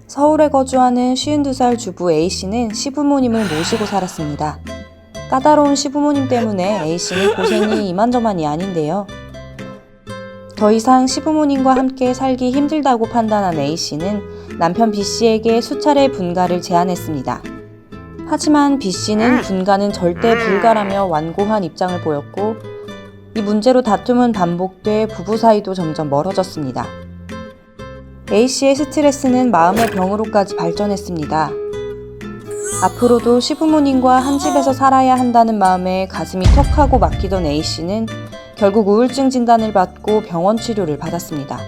서울에 거주하는 52살 주부 A씨는 시부모님을 모시고 살았습니다. 까다로운 시부모님 때문에 A씨는 고생이 이만저만이 아닌데요. 더 이상 시부모님과 함께 살기 힘들다고 판단한 A씨는 남편 B씨에게 수차례 분가를 제안했습니다. 하지만 B씨는 분가는 절대 불가라며 완고한 입장을 보였고, 이 문제로 다툼은 반복돼 부부 사이도 점점 멀어졌습니다. A씨의 스트레스는 마음의 병으로까지 발전했습니다. 앞으로도 시부모님과 한 집에서 살아야 한다는 마음에 가슴이 턱하고 막히던 A씨는 결국 우울증 진단을 받고 병원 치료를 받았습니다.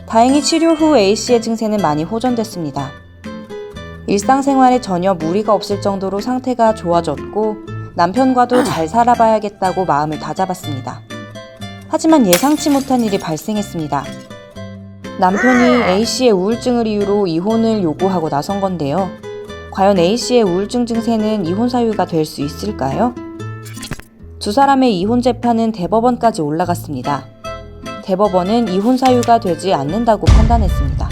다행히 치료 후 A씨의 증세는 많이 호전됐습니다. 일상생활에 전혀 무리가 없을 정도로 상태가 좋아졌고 남편과도 잘 살아봐야겠다고 마음을 다잡았습니다. 하지만 예상치 못한 일이 발생했습니다. 남편이 A씨의 우울증을 이유로 이혼을 요구하고 나선 건데요. 과연 A씨의 우울증 증세는 이혼 사유가 될 수 있을까요? 두 사람의 이혼 재판은 대법원까지 올라갔습니다. 대법원은 이혼 사유가 되지 않는다고 판단했습니다.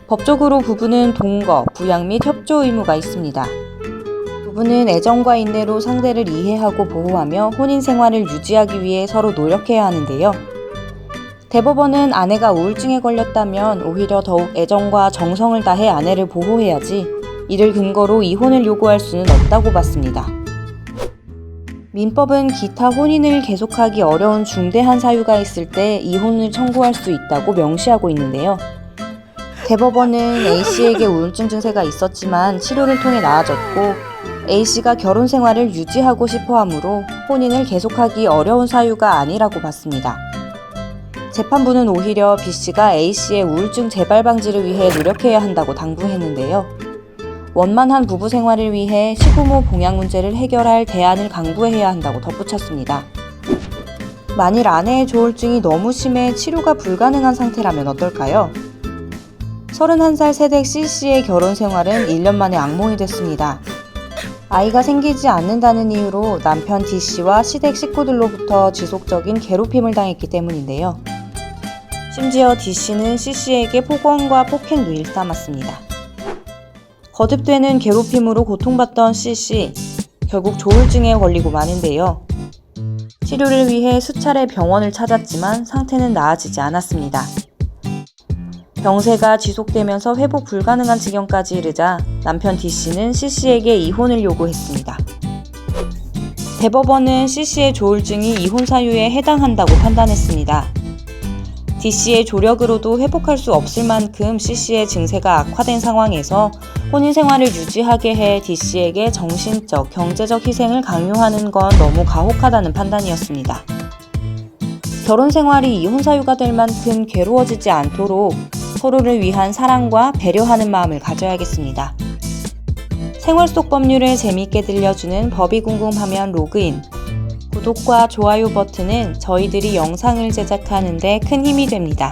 법적으로 부부는 동거, 부양 및 협조 의무가 있습니다. 부부는 애정과 인내로 상대를 이해하고 보호하며 혼인 생활을 유지하기 위해 서로 노력해야 하는데요. 대법원은 아내가 우울증에 걸렸다면 오히려 더욱 애정과 정성을 다해 아내를 보호해야지 이를 근거로 이혼을 요구할 수는 없다고 봤습니다. 민법은 기타 혼인을 계속하기 어려운 중대한 사유가 있을 때 이혼을 청구할 수 있다고 명시하고 있는데요. 대법원은 A씨에게 우울증 증세가 있었지만 치료를 통해 나아졌고 A씨가 결혼 생활을 유지하고 싶어 하므로 혼인을 계속하기 어려운 사유가 아니라고 봤습니다. 재판부는 오히려 B씨가 A씨의 우울증 재발 방지를 위해 노력해야 한다고 당부했는데요. 원만한 부부 생활을 위해 시부모 봉양 문제를 해결할 대안을 강구해야 한다고 덧붙였습니다. 만일 아내의 조울증이 너무 심해 치료가 불가능한 상태라면 어떨까요? 31살 새댁 C씨의 결혼 생활은 1년 만에 악몽이 됐습니다. 아이가 생기지 않는다는 이유로 남편 D씨와 시댁 식구들로부터 지속적인 괴롭힘을 당했기 때문인데요. 심지어 D씨는 C씨에게 폭언과 폭행도 일삼았습니다. 거듭되는 괴롭힘으로 고통받던 C씨, 결국 조울증에 걸리고 마는데요. 치료를 위해 수차례 병원을 찾았지만 상태는 나아지지 않았습니다. 병세가 지속되면서 회복 불가능한 지경까지 이르자 남편 D씨는 C씨에게 이혼을 요구했습니다. 대법원은 C씨의 조울증이 이혼 사유에 해당한다고 판단했습니다. D씨의 조력으로도 회복할 수 없을 만큼 C씨의 증세가 악화된 상황에서 혼인 생활을 유지하게 해 D씨에게 정신적, 경제적 희생을 강요하는 건 너무 가혹하다는 판단이었습니다. 결혼 생활이 이혼 사유가 될 만큼 괴로워지지 않도록 서로를 위한 사랑과 배려하는 마음을 가져야겠습니다. 생활 속 법률을 재미있게 들려주는 법이 궁금하면 로그인. 구독과 좋아요 버튼은 저희들이 영상을 제작하는 데 큰 힘이 됩니다.